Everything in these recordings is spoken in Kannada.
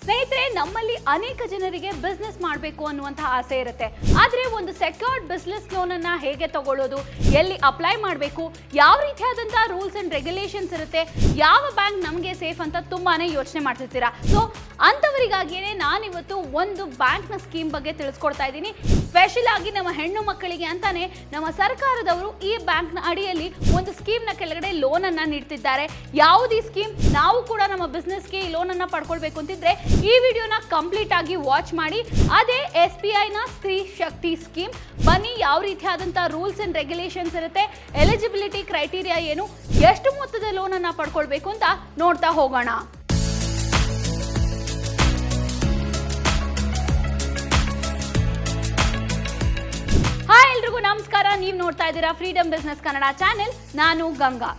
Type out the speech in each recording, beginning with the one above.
ಸ್ನೇಹಿತರೆ, ನಮ್ಮಲ್ಲಿ ಅನೇಕ ಜನರಿಗೆ ಬಿಸ್ನೆಸ್ ಮಾಡಬೇಕು ಅನ್ನುವಂತಹ ಆಸೆ ಇರುತ್ತೆ. ಆದರೆ ಒಂದು ಸೆಕ್ಯೂರ್ಡ್ ಬಿಸ್ನೆಸ್ ಲೋನ್ ಅನ್ನ ಹೇಗೆ ತಗೊಳ್ಳೋದು, ಎಲ್ಲಿ ಅಪ್ಲೈ ಮಾಡಬೇಕು, ಯಾವ ರೀತಿಯಾದಂತಹ ರೂಲ್ಸ್ ಅಂಡ್ ರೆಗ್ಯುಲೇಷನ್ಸ್ ಇರುತ್ತೆ, ಯಾವ ಬ್ಯಾಂಕ್ ನಮಗೆ ಸೇಫ್ ಅಂತ ತುಂಬಾನೇ ಯೋಚನೆ ಮಾಡ್ತಿರ್ತೀರಾ. ಸೊ ಅಂತವರಿಗಾಗಿಯೇ ನಾನಿವತ್ತು ಒಂದು ಬ್ಯಾಂಕ್ನ ಸ್ಕೀಮ್ ಬಗ್ಗೆ ತಿಳಿಸ್ಕೊಡ್ತಾ ಇದ್ದೀನಿ. ಸ್ಪೆಷಲ್ ಆಗಿ ನಮ್ಮ ಹೆಣ್ಣು ಮಕ್ಕಳಿಗೆ ಅಂತಾನೆ ನಮ್ಮ ಸರ್ಕಾರದವರು ಈ ಬ್ಯಾಂಕ್ನ ಅಡಿಯಲ್ಲಿ ಒಂದು ಸ್ಕೀಮ್ನ ಕೆಳಗಡೆ ಲೋನ್ ಅನ್ನ ನೀಡ್ತಿದ್ದಾರೆ. ಯಾವುದೇ ಸ್ಕೀಮ್, ನಾವು ಕೂಡ ನಮ್ಮ ಬಿಸ್ನೆಸ್ಗೆ ಈ ಲೋನ್ ಅನ್ನ ಪಡ್ಕೊಳ್ಬೇಕು ಅಂತಿದ್ರೆ ಈ ವಿಡಿಯೋನ ಕಂಪ್ಲೀಟ್ ಆಗಿ ವಾಚ್ ಮಾಡಿ. ಅದೇ SBI ನ ಸ್ತ್ರೀ ಶಕ್ತಿ ಸ್ಕೀಮ್. ಬನ್ನಿ, ಯಾವ ರೀತಿಯಾದಂತಹ ರೂಲ್ಸ್ ಅಂಡ್ ರೆಗ್ಯುಲೇಷನ್ಸ್ ಇರುತ್ತೆ, ಎಲಿಜಿಬಿಲಿಟಿ ಕ್ರೈಟೀರಿಯಾ ಏನು, ಎಷ್ಟು ಮೊತ್ತದ ಲೋನ್ ಅನ್ನ ಪಡ್ಕೊಳ್ಬೇಕು ಅಂತ ನೋಡ್ತಾ ಹೋಗೋಣ. ಹಾಯ್ ಎಲ್ರಿಗೂ ನಮಸ್ಕಾರ. ನೀವು ನೋಡ್ತಾ ಇದ್ದೀರಾ ಫ್ರೀಡಮ್ ಬಿಸ್ನೆಸ್ ಕನ್ನಡ ಚಾನೆಲ್. ನಾನು ಗಂಗಾ.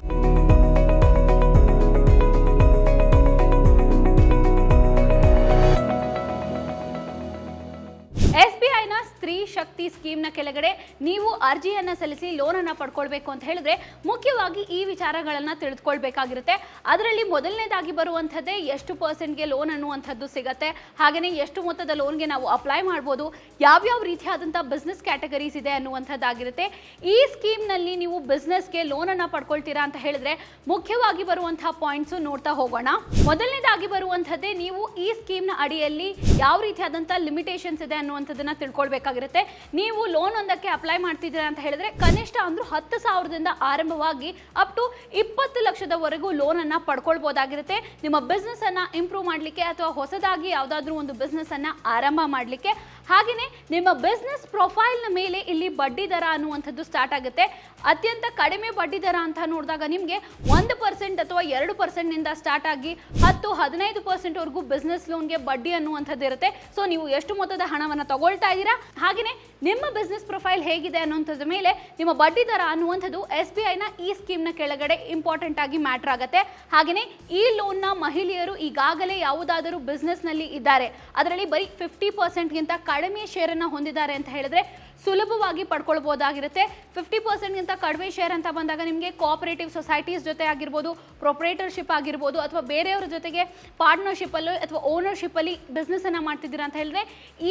SBI ನ ಸ್ತ್ರೀ ಶಕ್ತಿ ಸ್ಕೀಮ್ನ ಕೆಳಗಡೆ ನೀವು ಅರ್ಜಿಯನ್ನ ಸಲ್ಲಿಸಿ ಲೋನ್ ಅನ್ನ ಪಡ್ಕೊಳ್ಬೇಕು ಅಂತ ಹೇಳಿದ್ರೆ ಮುಖ್ಯವಾಗಿ ಈ ವಿಚಾರಗಳನ್ನ ತಿಳಿದುಕೊಳ್ಬೇಕಾಗಿರುತ್ತೆ. ಅದರಲ್ಲಿ ಮೊದಲನೇದಾಗಿ ಬರುವಂಥದ್ದೇ ಎಷ್ಟು ಪರ್ಸೆಂಟ್ಗೆ ಲೋನ್ ಅನ್ನುವಂಥದ್ದು ಸಿಗುತ್ತೆ, ಹಾಗೆಯೇ ಎಷ್ಟು ಮೊತ್ತದ ಲೋನ್ಗೆ ನಾವು ಅಪ್ಲೈ ಮಾಡ್ಬೋದು, ಯಾವ್ಯಾವ ರೀತಿಯಾದಂಥ ಬಿಸ್ನೆಸ್ ಕ್ಯಾಟಗರೀಸ್ ಇದೆ ಅನ್ನುವಂಥದ್ದಾಗಿರುತ್ತೆ. ಈ ಸ್ಕೀಮ್ನಲ್ಲಿ ನೀವು ಬಿಸ್ನೆಸ್ಗೆ ಲೋನ್ ಅನ್ನ ಪಡ್ಕೊಳ್ತೀರಾ ಅಂತ ಹೇಳಿದ್ರೆ ಮುಖ್ಯವಾಗಿ ಬರುವಂತಹ ಪಾಯಿಂಟ್ಸ್ ನೋಡ್ತಾ ಹೋಗೋಣ. ಮೊದಲನೇದಾಗಿ ಬರುವಂಥದ್ದೇ ನೀವು ಈ ಸ್ಕೀಮ್ನ ಅಡಿಯಲ್ಲಿ ಯಾವ ರೀತಿಯಾದಂಥ ಲಿಮಿಟೇಷನ್ಸ್ ಇದೆ ಅನ್ನುವಂಥದ್ದನ್ನ ತಿಳ್ಕೊಳ್ಬೇಕಾಗಿರುತ್ತೆ. ನೀವು ಲೋನ್ ಒಂದಕ್ಕೆ ಅಪ್ಲೈ ಮಾಡ್ತಿದ್ದೀರಾ ಅಂತ ಹೇಳಿದ್ರೆ ಕನಿಷ್ಠ ಅಂದ್ರೂ 10,000ದಿಂದ ಆರಂಭವಾಗಿ ಅಪ್ ಟು 20 ಲಕ್ಷದವರೆಗೂ ಲೋನ್ ಅನ್ನ ಪಡ್ಕೊಳ್ಬಹುದಾಗಿರುತ್ತೆ. ನಿಮ್ಮ ಬಿಸ್ನೆಸ್ ಅನ್ನ ಇಂಪ್ರೂವ್ ಮಾಡಲಿಕ್ಕೆ ಅಥವಾ ಹೊಸದಾಗಿ ಯಾವುದಾದ್ರೂ ಒಂದು ಬಿಸ್ನೆಸ್ ಅನ್ನ ಆರಂಭ ಮಾಡಲಿಕ್ಕೆ. ಹಾಗೆಯೇ ನಿಮ್ಮ ಬಿಸ್ನೆಸ್ ಪ್ರೊಫೈಲ್ನ ಮೇಲೆ ಇಲ್ಲಿ ಬಡ್ಡಿ ದರ ಅನ್ನುವಂಥದ್ದು ಸ್ಟಾರ್ಟ್ ಆಗುತ್ತೆ. ಅತ್ಯಂತ ಕಡಿಮೆ ಬಡ್ಡಿ ದರ ಅಂತ ನೋಡಿದಾಗ ನಿಮಗೆ 1% ಅಥವಾ 2% ನಿಂದ ಸ್ಟಾರ್ಟ್ ಆಗಿ 10-15% ವರೆಗೂ ಬಿಸ್ನೆಸ್ ಲೋನ್ಗೆ ಬಡ್ಡಿ ಅನ್ನುವಂಥದ್ದು ಇರುತ್ತೆ. ಸೊ ನೀವು ಎಷ್ಟು ಮೊತ್ತದ ಹಣವನ್ನು ತಗೊಳ್ತಾ ಇದ್ದೀರಾ, ಹಾಗೆಯೇ ನಿಮ್ಮ ಬಿಸ್ನೆಸ್ ಪ್ರೊಫೈಲ್ ಹೇಗಿದೆ ಅನ್ನುವಂಥದ್ರ ಮೇಲೆ ನಿಮ್ಮ ಬಡ್ಡಿ ದರ ಅನ್ನುವಂಥದ್ದು SBI ನ ಈ ಸ್ಕೀಮ್ನ ಕೆಳಗಡೆ ಇಂಪಾರ್ಟೆಂಟ್ ಆಗಿ ಮ್ಯಾಟರ್ ಆಗುತ್ತೆ. ಹಾಗೆಯೇ ಈ ಲೋನ್ನ ಮಹಿಳೆಯರು ಈಗಾಗಲೇ ಯಾವುದಾದರೂ ಬಿಸ್ನೆಸ್ನಲ್ಲಿ ಇದ್ದಾರೆ, ಅದರಲ್ಲಿ ಬರೀ 50%ಗಿಂತ ಕಡಿಮೆ ಶೇರನ್ನು ಹೊಂದಿದ್ದಾರೆ ಅಂತ ಹೇಳಿದ್ರೆ ಸುಲಭವಾಗಿ ಪಡ್ಕೊಳ್ಬಹುದಾಗಿರುತ್ತೆ. 50%ಗಿಂತ ಕಡಿಮೆ ಶೇರ್ ಅಂತ ಬಂದಾಗ ನಿಮಗೆ ಕೋಆಪರೇಟಿವ್ ಸೊಸೈಟೀಸ್ ಜೊತೆ ಆಗಿರ್ಬೋದು, ಪ್ರೊಪ್ರೈಟರ್ಶಿಪ್ ಆಗಿರ್ಬೋದು, ಅಥವಾ ಬೇರೆಯವರ ಜೊತೆಗೆ ಪಾರ್ಟ್ನರ್ಶಿಪ್ ಅಲ್ಲಿ ಅಥವಾ ಓನರ್ಶಿಪ್ ಅಲ್ಲಿ ಬಿಸ್ನೆಸ್ ಅನ್ನ ಮಾಡ್ತಿದ್ದೀರಾ ಅಂತ ಹೇಳಿದ್ರೆ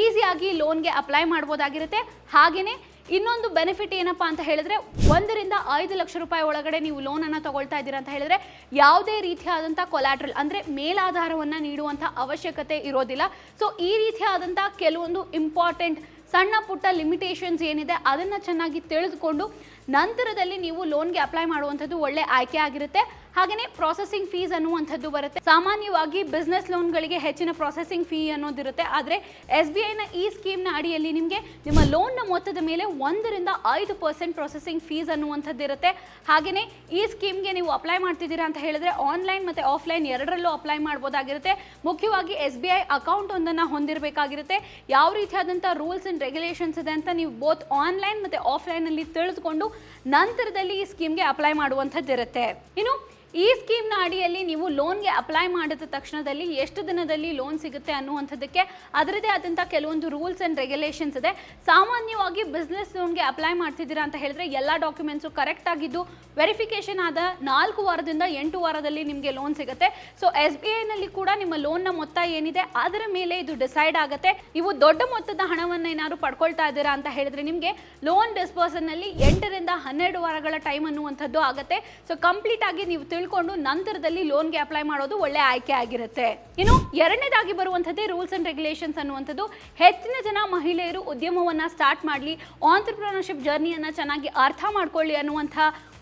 ಈಸಿಯಾಗಿ ಲೋನ್ಗೆ ಅಪ್ಲೈ ಮಾಡ್ಬೋದಾಗಿರುತ್ತೆ. ಹಾಗೆಯೇ ಇನ್ನೊಂದು ಬೆನಿಫಿಟ್ ಏನಪ್ಪಾ ಅಂತ ಹೇಳಿದ್ರೆ 1ರಿಂದ 5 ಲಕ್ಷ ರೂಪಾಯಿ ಒಳಗಡೆ ನೀವು ಲೋನ್ ಅನ್ನ ತಗೊಳ್ತಾ ಇದ್ದೀರಾ ಅಂತ ಹೇಳಿದ್ರೆ ಯಾವುದೇ ರೀತಿಯಾದಂಥ ಕೊಲಾಟ್ರಲ್ ಅಂದ್ರೆ ಮೇಲಾಧಾರವನ್ನ ನೀಡುವಂಥ ಅವಶ್ಯಕತೆ ಇರೋದಿಲ್ಲ. ಸೊ ಈ ರೀತಿಯಾದಂಥ ಕೆಲವೊಂದು ಇಂಪಾರ್ಟೆಂಟ್ ಸಣ್ಣ ಪುಟ್ಟ ಲಿಮಿಟೇಷನ್ಸ್ ಏನಿದೆ ಅದನ್ನು ಚೆನ್ನಾಗಿ ತಿಳಿದುಕೊಂಡು ನಂತರದಲ್ಲಿ ನೀವು ಲೋನ್ಗೆ ಅಪ್ಲೈ ಮಾಡುವಂಥದ್ದು ಒಳ್ಳೆ ಆಯ್ಕೆ ಆಗಿರುತ್ತೆ. ಹಾಗೆಯೇ ಪ್ರೊಸೆಸಿಂಗ್ ಫೀಸ್ ಅನ್ನುವಂಥದ್ದು ಬರುತ್ತೆ. ಸಾಮಾನ್ಯವಾಗಿ ಬಿಸ್ನೆಸ್ ಲೋನ್ಗಳಿಗೆ ಹೆಚ್ಚಿನ ಪ್ರೊಸೆಸಿಂಗ್ ಫೀ ಅನ್ನೋದಿರುತ್ತೆ. ಆದರೆ SBI ನ ಈ ಸ್ಕೀಮ್ನ ಅಡಿಯಲ್ಲಿ ನಿಮಗೆ ನಿಮ್ಮ ಲೋನ್ನ ಮೊತ್ತದ ಮೇಲೆ 1ರಿಂದ 5% ಪ್ರೊಸೆಸಿಂಗ್ ಫೀಸ್ ಅನ್ನುವಂಥದ್ದು ಇರುತ್ತೆ. ಹಾಗೆಯೇ ಈ ಸ್ಕೀಮ್ಗೆ ನೀವು ಅಪ್ಲೈ ಮಾಡ್ತಿದ್ದೀರಾ ಅಂತ ಹೇಳಿದ್ರೆ ಆನ್ಲೈನ್ ಮತ್ತು ಆಫ್ಲೈನ್ ಎರಡರಲ್ಲೂ ಅಪ್ಲೈ ಮಾಡ್ಬೋದಾಗಿರುತ್ತೆ. ಮುಖ್ಯವಾಗಿ SBI ಅಕೌಂಟ್ ಒಂದನ್ನು ಹೊಂದಿರಬೇಕಾಗಿರುತ್ತೆ. ಯಾವ ರೀತಿಯಾದಂಥ ರೂಲ್ಸ್ ಅಂಡ್ ರೆಗ್ಯುಲೇಷನ್ಸ್ ಇದೆ ಅಂತ ನೀವು ಬೋತ್ ಆನ್ಲೈನ್ ಮತ್ತು ಆಫ್ಲೈನಲ್ಲಿ ತಿಳಿದುಕೊಂಡು ನಂತರದಲ್ಲಿ ಈ ಸ್ಕೀಮ್ಗೆ ಅಪ್ಲೈ ಮಾಡುವಂಥದ್ದಿರುತ್ತೆ. ಇನ್ನು ಈ ಸ್ಕೀಮ್ನ ಅಡಿಯಲ್ಲಿ ನೀವು ಲೋನ್ಗೆ ಅಪ್ಲೈ ಮಾಡಿದ ತಕ್ಷಣದಲ್ಲಿ ಎಷ್ಟು ದಿನದಲ್ಲಿ ಲೋನ್ ಸಿಗುತ್ತೆ ಅನ್ನುವಂಥದ್ದಕ್ಕೆ ಅದರದೇ ಆದಂಥ ಕೆಲವೊಂದು ರೂಲ್ಸ್ ಆ್ಯಂಡ್ ರೆಗ್ಯುಲೇಷನ್ಸ್ ಇದೆ. ಸಾಮಾನ್ಯವಾಗಿ ಬಿಸ್ನೆಸ್ ಲೋನ್ಗೆ ಅಪ್ಲೈ ಮಾಡ್ತಿದ್ದೀರಾ ಅಂತ ಹೇಳಿದ್ರೆ ಎಲ್ಲ ಡಾಕ್ಯುಮೆಂಟ್ಸು ಕರೆಕ್ಟ್ ಆಗಿದ್ದು ವೆರಿಫಿಕೇಷನ್ ಆದ 4 ವಾರದಿಂದ 8 ವಾರದಲ್ಲಿ ನಿಮಗೆ ಲೋನ್ ಸಿಗುತ್ತೆ. ಸೊ SBI ನಲ್ಲಿ ಕೂಡ ನಿಮ್ಮ ಲೋನ್ನ ಮೊತ್ತ ಏನಿದೆ ಅದರ ಮೇಲೆ ಇದು ಡಿಸೈಡ್ ಆಗುತ್ತೆ. ನೀವು ದೊಡ್ಡ ಮೊತ್ತದ ಹಣವನ್ನು ಏನಾದ್ರು ಪಡ್ಕೊಳ್ತಾ ಇದ್ದೀರಾ ಅಂತ ಹೇಳಿದ್ರೆ ನಿಮಗೆ ಲೋನ್ ಡಿಸ್ಪರ್ಸನ್ನಲ್ಲಿ 8ರಿಂದ 12 ವಾರಗಳ ಟೈಮ್ ಅನ್ನುವಂಥದ್ದು ಆಗುತ್ತೆ. ಸೊ ಕಂಪ್ಲೀಟ್ ಆಗಿ ನೀವು ತಿಳ್ಕೊಂಡು ನಂತರದಲ್ಲಿ ಲೋನ್ಗೆ ಅಪ್ಲೈ ಮಾಡೋದು ಒಳ್ಳೆ ಆಯ್ಕೆ ಆಗಿರುತ್ತೆ. ಇನ್ನು ಎರಡನೇದಾಗಿ ಬರುವಂಥದ್ದೇ ರೂಲ್ಸ್ ಅಂಡ್ ರೆಗ್ಯುಲೇಷನ್ಸ್ ಅನ್ನುವಂಥದ್ದು. ಹೆಚ್ಚಿನ ಜನ ಮಹಿಳೆಯರು ಉದ್ಯಮವನ್ನ ಸ್ಟಾರ್ಟ್ ಮಾಡಲಿ, ಆಂಟ್ರಪ್ರಿನರ್ಶಿಪ್ ಜರ್ನಿಯನ್ನ ಚೆನ್ನಾಗಿ ಅರ್ಥ ಮಾಡ್ಕೊಳ್ಳಿ ಅನ್ನುವಂಥ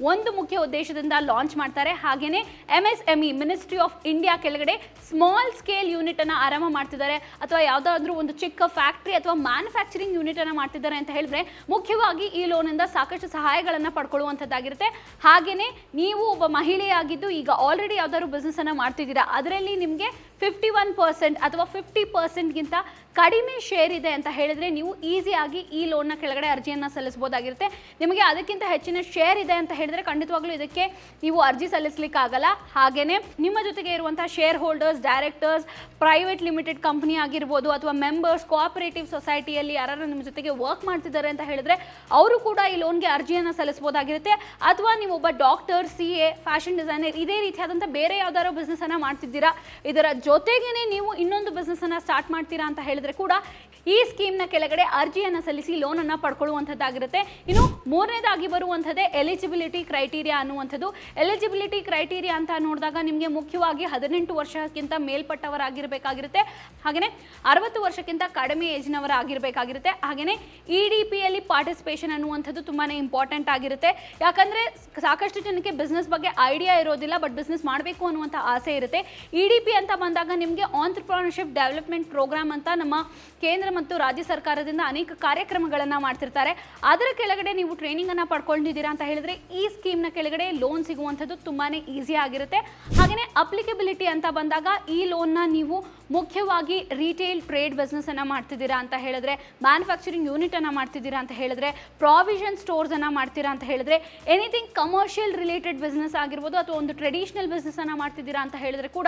ಒಂದು ಮುಖ್ಯ ಉದ್ದೇಶದಿಂದ ಲಾಂಚ್ ಮಾಡ್ತಾರೆ. ಹಾಗೆಯೇ MSME ಮಿನಿಸ್ಟ್ರಿ ಆಫ್ ಇಂಡಿಯಾ ಕೆಳಗಡೆ ಸ್ಮಾಲ್ ಸ್ಕೇಲ್ ಯೂನಿಟ್ ಅನ್ನ ಆರಂಭ ಮಾಡ್ತಿದ್ದಾರೆ, ಅಥವಾ ಯಾವುದಾದ್ರೂ ಒಂದು ಚಿಕ್ಕ ಫ್ಯಾಕ್ಟ್ರಿ ಅಥವಾ ಮ್ಯಾನುಫ್ಯಾಕ್ಚರಿಂಗ್ ಯೂನಿಟ್ ಅನ್ನ ಮಾಡ್ತಿದ್ದಾರೆ ಅಂತ ಹೇಳಿದ್ರೆ ಮುಖ್ಯವಾಗಿ ಈ ಲೋನಿಂದ ಸಾಕಷ್ಟು ಸಹಾಯಗಳನ್ನ ಪಡ್ಕೊಳ್ಳುವಂಥದ್ದಾಗಿರುತ್ತೆ. ಹಾಗೆಯೇ ನೀವು ಒಬ್ಬ ಮಹಿಳೆಯಾಗಿದ್ದು ಈಗ ಆಲ್ರೆಡಿ ಯಾವ್ದಾದ್ರು ಬಿಸ್ನೆಸ್ ಅನ್ನ ಮಾಡ್ತಿದ್ದೀರಾ, ಅದರಲ್ಲಿ ನಿಮಗೆ 51% ಅಥವಾ 50%ಗಿಂತ ಕಡಿಮೆ ಶೇರ್ ಇದೆ ಅಂತ ಹೇಳಿದ್ರೆ ನೀವು ಈಸಿಯಾಗಿ ಈ ಲೋನ್ನ ಕೆಳಗಡೆ ಅರ್ಜಿಯನ್ನು ಸಲ್ಲಿಸಬಹುದಾಗಿರುತ್ತೆ. ನಿಮಗೆ ಅದಕ್ಕಿಂತ ಹೆಚ್ಚಿನ ಶೇರ್ ಇದೆ ಅಂತ ಹೇಳಿದ್ರೆ ಖಂಡಿತವಾಗ್ಲೂ ಇದಕ್ಕೆ ನೀವು ಅರ್ಜಿ ಸಲ್ಲಿಸಲಿಕ್ಕಾಗಲ್ಲ. ಹಾಗೇನೆ ನಿಮ್ಮ ಜೊತೆಗೆ ಇರುವಂತಹ share holders, directors, private limited company ಆಗಿರ್ಬೋದು ಅಥವಾ ಮೆಂಬರ್ಸ್, ಕೋಆಪರೇಟಿವ್ ಸೊಸೈಟಿಯಲ್ಲಿ ಯಾರು ನಿಮ್ಮ ಜೊತೆಗೆ ವರ್ಕ್ ಮಾಡ್ತಿದ್ದಾರೆ ಅಂತ ಹೇಳಿದ್ರೆ ಅವರು ಕೂಡ ಈ ಲೋನ್ಗೆ ಅರ್ಜಿಯನ್ನು ಸಲ್ಲಿಸಬಹುದಾಗಿರುತ್ತೆ. ಅಥವಾ ನೀವು ಒಬ್ಬ ಡಾಕ್ಟರ್, CA, ಫ್ಯಾಷನ್ ಡಿಸೈನರ್ ಇದೇ ರೀತಿಯಾದಂಥ ಬೇರೆ ಯಾವ್ದಾದ್ರು ಬಿಸ್ನೆಸ್ ಅನ್ನ ಮಾಡ್ತಿದ್ದೀರಾ, ಇದರ ಜೊತೆಗೇನೆ ನೀವು ಇನ್ನೊಂದು ಬಿಸ್ನೆಸ್ ಅನ್ನ ಸ್ಟಾರ್ಟ್ ಮಾಡ್ತೀರಾ ಅಂತ ಹೇಳಿದ್ರೆ ಕೂಡ ಈ ಸ್ಕೀಮ್ನ ಕೆಳಗಡೆ ಅರ್ಜಿಯನ್ನು ಸಲ್ಲಿಸಿ ಲೋನನ್ನು ಪಡ್ಕೊಳ್ಳುವಂಥದ್ದಾಗಿರುತ್ತೆ. ಇನ್ನು ಮೂರನೇದಾಗಿ ಬರುವಂಥದ್ದೇ ಎಲಿಜಿಬಿಲಿಟಿ ಕ್ರೈಟೀರಿಯಾ ಅನ್ನುವಂಥದ್ದು. ಎಲಿಜಿಬಿಲಿಟಿ ಕ್ರೈಟೀರಿಯಾ ಅಂತ ನೋಡಿದಾಗ ನಿಮಗೆ ಮುಖ್ಯವಾಗಿ 18 ವರ್ಷಕ್ಕಿಂತ ಮೇಲ್ಪಟ್ಟವರಾಗಿರಬೇಕಾಗಿರುತ್ತೆ. ಹಾಗೆಯೇ 60 ವರ್ಷಕ್ಕಿಂತ ಕಡಿಮೆ ಏಜ್ನವರಾಗಿರಬೇಕಾಗಿರುತ್ತೆ. ಹಾಗೆಯೇ EDPಯಲ್ಲಿ ಪಾರ್ಟಿಸಿಪೇಷನ್ ಅನ್ನುವಂಥದ್ದು ತುಂಬಾ ಇಂಪಾರ್ಟೆಂಟ್ ಆಗಿರುತ್ತೆ. ಯಾಕಂದರೆ ಸಾಕಷ್ಟು ಜನಕ್ಕೆ ಬಿಸ್ನೆಸ್ ಬಗ್ಗೆ ಐಡಿಯಾ ಇರೋದಿಲ್ಲ, ಬಟ್ ಬಿಸ್ನೆಸ್ ಮಾಡಬೇಕು ಅನ್ನುವಂಥ ಆಸೆ ಇರುತ್ತೆ. EDP ಅಂತ ಬಂದಾಗ ನಿಮಗೆ ಆಂಟ್ರಪ್ರನರ್ಶಿಪ್ ಡೆವಲಪ್ಮೆಂಟ್ ಪ್ರೋಗ್ರಾಮ್ ಅಂತ ನಮ್ಮ ಕೇಂದ್ರ ಮತ್ತು ರಾಜ್ಯ ಸರ್ಕಾರದಿಂದ ಅನೇಕ ಕಾರ್ಯಕ್ರಮಗಳನ್ನು ಮಾಡ್ತಿರ್ತಾರೆ. ಅದರ ಕೆಳಗಡೆ ನೀವು ಟ್ರೈನಿಂಗನ್ನು ಪಡ್ಕೊಂಡಿದ್ದೀರಾ ಅಂತ ಹೇಳಿದ್ರೆ ಈ ಸ್ಕೀಮ್ನ ಕೆಳಗಡೆ ಲೋನ್ ಸಿಗುವಂಥದ್ದು ತುಂಬಾ ಈಸಿ ಆಗಿರುತ್ತೆ. ಹಾಗೆಯೇ ಅಪ್ಲಿಕಬಿಲಿಟಿ ಅಂತ ಬಂದಾಗ ಈ ಲೋನ್ನ ನೀವು ಮುಖ್ಯವಾಗಿ ರಿಟೇಲ್ ಟ್ರೇಡ್ ಬಿಸ್ನೆಸ್ಸನ್ನು ಮಾಡ್ತಿದ್ದೀರಾ ಅಂತ ಹೇಳಿದ್ರೆ, ಮ್ಯಾನುಫ್ಯಾಕ್ಚರಿಂಗ್ ಯೂನಿಟನ್ನು ಮಾಡ್ತಿದ್ದೀರಾ ಅಂತ ಹೇಳಿದ್ರೆ, ಪ್ರಾವಿಷನ್ ಸ್ಟೋರ್ಸನ್ನು ಮಾಡ್ತೀರಾ ಅಂತ ಹೇಳಿದ್ರೆ, ಎನಿಥಿಂಗ್ ಕಮರ್ಷಿಯಲ್ ರಿಲೇಟೆಡ್ ಬಿಸ್ನೆಸ್ ಆಗಿರ್ಬೋದು ಅಥವಾ ಒಂದು ಟ್ರೆಡಿಷನಲ್ ಬಿಸ್ನೆಸ್ಸನ್ನು ಮಾಡ್ತಿದ್ದೀರಾ ಅಂತ ಹೇಳಿದ್ರೆ ಕೂಡ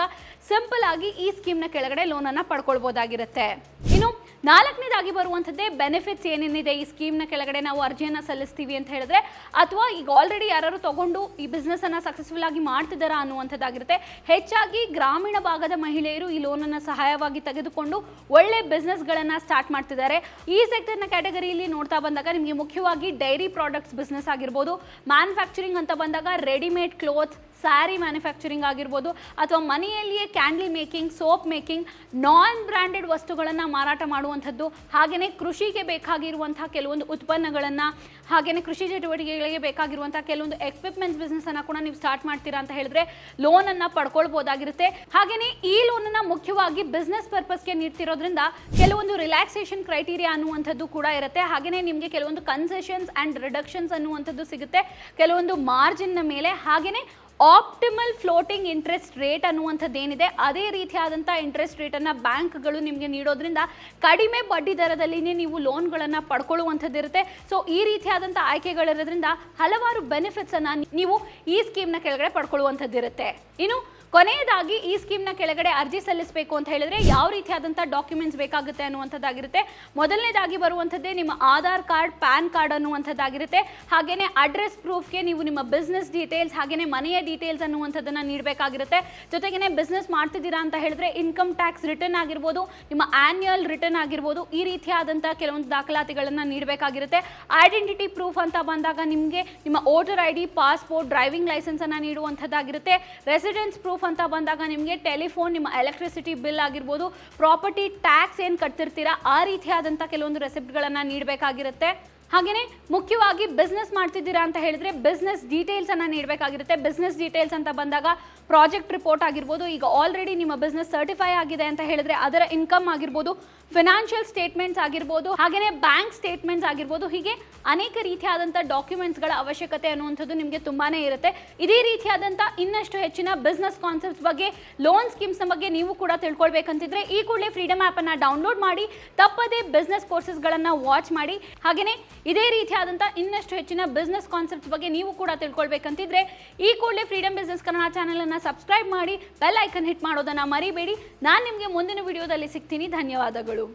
ಸಿಂಪಲ್ ಆಗಿ ಈ ಸ್ಕೀಮ್ನ ಕೆಳಗಡೆ ಲೋನನ್ನು ಪಡ್ಕೊಳ್ಬೋದಾಗಿರುತ್ತೆ. ಇನ್ನು ನಾಲ್ಕನೇದಾಗಿ ಬರುವಂಥದ್ದೇ ಬೆನಿಫಿಟ್ಸ್ ಏನೇನಿದೆ ಈ ಸ್ಕೀಮ್ನ ಕೆಳಗಡೆ ನಾವು ಅರ್ಜಿಯನ್ನು ಸಲ್ಲಿಸ್ತೀವಿ ಅಂತ ಹೇಳಿದ್ರೆ, ಅಥವಾ ಈಗ ಆಲ್ರೆಡಿ ಯಾರು ತಗೊಂಡು ಈ ಬಿಸ್ನೆಸ್ಸನ್ನು ಸಕ್ಸಸ್ಫುಲ್ ಆಗಿ ಮಾಡ್ತಿದ್ದಾರಾ ಅನ್ನುವಂಥದ್ದಾಗಿರುತ್ತೆ. ಹೆಚ್ಚಾಗಿ ಗ್ರಾಮೀಣ ಭಾಗದ ಮಹಿಳೆಯರು ಈ ಲೋನನ್ನು ಸಹಾಯವಾಗಿ ತೆಗೆದುಕೊಂಡು ಒಳ್ಳೆ ಬಿಸ್ನೆಸ್ಗಳನ್ನು ಸ್ಟಾರ್ಟ್ ಮಾಡ್ತಿದ್ದಾರೆ. ಈ ಸೆಕ್ಟರ್ನ ಕ್ಯಾಟಗರಿಯಲ್ಲಿ ನೋಡ್ತಾ ಬಂದಾಗ ನಿಮಗೆ ಮುಖ್ಯವಾಗಿ ಡೈರಿ ಪ್ರಾಡಕ್ಟ್ಸ್ ಬಿಸ್ನೆಸ್ ಆಗಿರ್ಬೋದು, ಮ್ಯಾನುಫ್ಯಾಕ್ಚರಿಂಗ್ ಅಂತ ಬಂದಾಗ ರೆಡಿಮೇಡ್ ಕ್ಲೋತ್ಸ್, ಸ್ಯಾರಿ ಮ್ಯಾನುಫ್ಯಾಕ್ಚರಿಂಗ್ ಆಗಿರ್ಬೋದು, ಅಥವಾ ಮನೆಯಲ್ಲಿಯೇ ಕ್ಯಾಂಡಲ್ ಮೇಕಿಂಗ್, ಸೋಪ್ ಮೇಕಿಂಗ್, ನಾನ್ ಬ್ರ್ಯಾಂಡೆಡ್ ವಸ್ತುಗಳನ್ನು ಮಾರಾಟ ಮಾಡುವಂಥದ್ದು, ಹಾಗೆಯೇ ಕೃಷಿಗೆ ಬೇಕಾಗಿರುವಂತಹ ಕೆಲವೊಂದು ಉತ್ಪನ್ನಗಳನ್ನು, ಹಾಗೆಯೇ ಕೃಷಿ ಚಟುವಟಿಕೆಗಳಿಗೆ ಬೇಕಾಗಿರುವಂತಹ ಕೆಲವೊಂದು ಎಕ್ವಿಪ್ಮೆಂಟ್ಸ್ ಬಿಸ್ನೆಸ್ಸನ್ನು ಕೂಡ ನೀವು ಸ್ಟಾರ್ಟ್ ಮಾಡ್ತೀರಾ ಅಂತ ಹೇಳಿದ್ರೆ ಲೋನನ್ನು ಪಡ್ಕೊಳ್ಬೋದಾಗಿರುತ್ತೆ. ಹಾಗೆಯೇ ಈ ಲೋನನ್ನು ಮುಖ್ಯವಾಗಿ ಬಿಸ್ನೆಸ್ ಪರ್ಪಸ್ಗೆ ನೀಡ್ತಿರೋದ್ರಿಂದ ಕೆಲವೊಂದು ರಿಲ್ಯಾಕ್ಸೇಷನ್ ಕ್ರೈಟೀರಿಯಾ ಅನ್ನುವಂಥದ್ದು ಕೂಡ ಇರುತ್ತೆ. ಹಾಗೆಯೇ ನಿಮಗೆ ಕೆಲವೊಂದು ಕನ್ಸೆಷನ್ಸ್ ಆ್ಯಂಡ್ ರಿಡಕ್ಷನ್ಸ್ ಅನ್ನುವಂಥದ್ದು ಸಿಗುತ್ತೆ ಕೆಲವೊಂದು ಮಾರ್ಜಿನ್ನ ಮೇಲೆ. ಹಾಗೆಯೇ ಆಪ್ಟಿಮಲ್ ಫ್ಲೋಟಿಂಗ್ ಇಂಟ್ರೆಸ್ಟ್ ರೇಟ್ ಅನ್ನುವಂಥದ್ದು ಏನಿದೆ ಅದೇ ರೀತಿಯಾದಂಥ ಇಂಟ್ರೆಸ್ಟ್ ರೇಟನ್ನು ಬ್ಯಾಂಕ್ಗಳು ನಿಮಗೆ ನೀಡೋದ್ರಿಂದ ಕಡಿಮೆ ಬಡ್ಡಿ ದರದಲ್ಲಿನೇ ನೀವು ಲೋನ್ಗಳನ್ನು ಪಡ್ಕೊಳ್ಳುವಂಥದ್ದು ಇರುತ್ತೆ. ಸೊ ಈ ರೀತಿಯಾದಂಥ ಆಯ್ಕೆಗಳಿರೋದ್ರಿಂದ ಹಲವಾರು ಬೆನಿಫಿಟ್ಸನ್ನು ನೀವು ಈ ಸ್ಕೀಮ್ನ ಕೆಳಗಡೆ ಪಡ್ಕೊಳ್ಳುವಂಥದ್ದು ಇರುತ್ತೆ. ಇನ್ನು ಕೊನೆಯದಾಗಿ ಈ ಸ್ಕೀಮ್ನ ಕೆಳಗಡೆ ಅರ್ಜಿ ಸಲ್ಲಿಸಬೇಕು ಅಂತ ಹೇಳಿದ್ರೆ ಯಾವ ರೀತಿಯಾದಂಥ ಡಾಕ್ಯುಮೆಂಟ್ಸ್ ಬೇಕಾಗುತ್ತೆ ಅನ್ನುವಂಥದ್ದಾಗಿರುತ್ತೆ. ಮೊದಲನೇದಾಗಿ ಬರುವಂಥದ್ದೇ ನಿಮ್ಮ ಆಧಾರ್ ಕಾರ್ಡ್, ಪ್ಯಾನ್ ಕಾರ್ಡ್ ಅನ್ನುವಂಥದ್ದಾಗಿರುತ್ತೆ. ಹಾಗೆಯೇ ಅಡ್ರೆಸ್ ಪ್ರೂಫ್ಗೆ ನೀವು ನಿಮ್ಮ ಬಿಸ್ನೆಸ್ ಡೀಟೇಲ್ಸ್, ಹಾಗೆಯೇ ಮನೆಯ ಡೀಟೇಲ್ಸ್ ಅನ್ನುವಂಥದ್ದನ್ನು ನೀಡಬೇಕಾಗಿರುತ್ತೆ. ಜೊತೆಗೇ ಬಿಸ್ನೆಸ್ ಮಾಡ್ತಿದ್ದೀರಾ ಅಂತ ಹೇಳಿದ್ರೆ ಇನ್ಕಮ್ ಟ್ಯಾಕ್ಸ್ ರಿಟರ್ನ್ ಆಗಿರ್ಬೋದು, ನಿಮ್ಮ ಆನ್ಯುಯಲ್ ರಿಟರ್ನ್ ಆಗಿರ್ಬೋದು, ಈ ರೀತಿಯಾದಂಥ ಕೆಲವೊಂದು ದಾಖಲಾತಿಗಳನ್ನು ನೀಡಬೇಕಾಗಿರುತ್ತೆ. ಐಡೆಂಟಿಟಿ ಪ್ರೂಫ್ ಅಂತ ಬಂದಾಗ ನಿಮಗೆ ನಿಮ್ಮ ವೋಟರ್ ID, ಪಾಸ್ಪೋರ್ಟ್, ಡ್ರೈವಿಂಗ್ ಲೈಸೆನ್ಸನ್ನು ನೀಡುವಂಥದ್ದಾಗಿರುತ್ತೆ. ರೆಸಿಡೆನ್ಸ್ ಪ್ರೂಫ್ ಅಂತ ಬಂದಾಗ ನಿಮಗೆ ಟೆಲಿಫೋನ್, ನಿಮ್ಮ ಎಲೆಕ್ಟ್ರಿಸಿಟಿ ಬಿಲ್ ಆಗಿರ್ಬೋದು, ಪ್ರಾಪರ್ಟಿ ಟ್ಯಾಕ್ಸ್ ಏನು ಕಟ್ತಿರ್ತೀರಾ ಆ ರೀತಿಯಾದಂಥ ಕೆಲವೊಂದು ರೆಸಿಪ್ಟ್ಗಳನ್ನು ನೀಡಬೇಕಾಗಿರುತ್ತೆ. ಹಾಗೆಯೇ ಮುಖ್ಯವಾಗಿ ಬಿಸ್ನೆಸ್ ಮಾಡ್ತಿದ್ದೀರಾ ಅಂತ ಹೇಳಿದ್ರೆ ಬಿಸ್ನೆಸ್ ಡೀಟೇಲ್ಸನ್ನು ನೀಡಬೇಕಾಗಿರುತ್ತೆ. ಬಿಸ್ನೆಸ್ ಡೀಟೇಲ್ಸ್ ಅಂತ ಬಂದಾಗ ಪ್ರಾಜೆಕ್ಟ್ ರಿಪೋರ್ಟ್ ಆಗಿರ್ಬೋದು, ಈಗ ಆಲ್ರೆಡಿ ನಿಮ್ಮ ಬಿಸ್ನೆಸ್ ಸರ್ಟಿಫೈ ಆಗಿದೆ ಅಂತ ಹೇಳಿದ್ರೆ ಅದರ ಇನ್ಕಮ್ ಆಗಿರ್ಬೋದು, ಫಿನಾನ್ಷಿಯಲ್ ಸ್ಟೇಟ್ಮೆಂಟ್ಸ್ ಆಗಿರ್ಬೋದು, ಹಾಗೆಯೇ ಬ್ಯಾಂಕ್ ಸ್ಟೇಟ್ಮೆಂಟ್ಸ್ ಆಗಿರ್ಬೋದು, ಹೀಗೆ ಅನೇಕ ರೀತಿಯಾದಂಥ ಡಾಕ್ಯುಮೆಂಟ್ಸ್ಗಳ ಅವಶ್ಯಕತೆ ಅನ್ನುವಂಥದ್ದು ನಿಮಗೆ ತುಂಬಾ ಇರುತ್ತೆ. ಇದೇ ರೀತಿಯಾದಂಥ ಇನ್ನಷ್ಟು ಹೆಚ್ಚಿನ ಬಿಸ್ನೆಸ್ ಕಾನ್ಸೆಪ್ಟ್ಸ್ ಬಗ್ಗೆ, ಲೋನ್ ಸ್ಕೀಮ್ಸ್ನ ಬಗ್ಗೆ ನೀವು ಕೂಡ ತಿಳ್ಕೊಳ್ಬೇಕಂತಿದ್ರೆ ಈ ಕೂಡಲೇ ಫ್ರೀಡಮ್ ಆ್ಯಪನ್ನು ಡೌನ್ಲೋಡ್ ಮಾಡಿ ತಪ್ಪದೇ ಬಿಸ್ನೆಸ್ ಕೋರ್ಸಸ್ಗಳನ್ನು ವಾಚ್ ಮಾಡಿ. ಹಾಗೆಯೇ ಇದೇ ರೀತಿಯಾದಂಥ ಇನ್ನಷ್ಟು ಹೆಚ್ಚಿನ ಬಿಸ್ನೆಸ್ ಕಾನ್ಸೆಪ್ಟ್ಸ್ ಬಗ್ಗೆ ನೀವು ಕೂಡ ತಿಳ್ಕೊಳ್ಬೇಕಂತಿದ್ರೆ ಈ ಕೂಡಲೇ ಫ್ರೀಡಮ್ ಬಿಸ್ನೆಸ್ ಕನ್ನಡ ಚಾನಲನ್ನು ಸಬ್ಸ್ಕ್ರೈಬ್ ಮಾಡಿ, ಬೆಲ್ ಐಕನ್ ಹಿಟ್ ಮಾಡೋದನ್ನು ಮರಿಬೇಡಿ. ನಾನು ನಿಮಗೆ ಮುಂದಿನ ವಿಡಿಯೋದಲ್ಲಿ ಸಿಗ್ತೀನಿ. ಧನ್ಯವಾದಗಳು.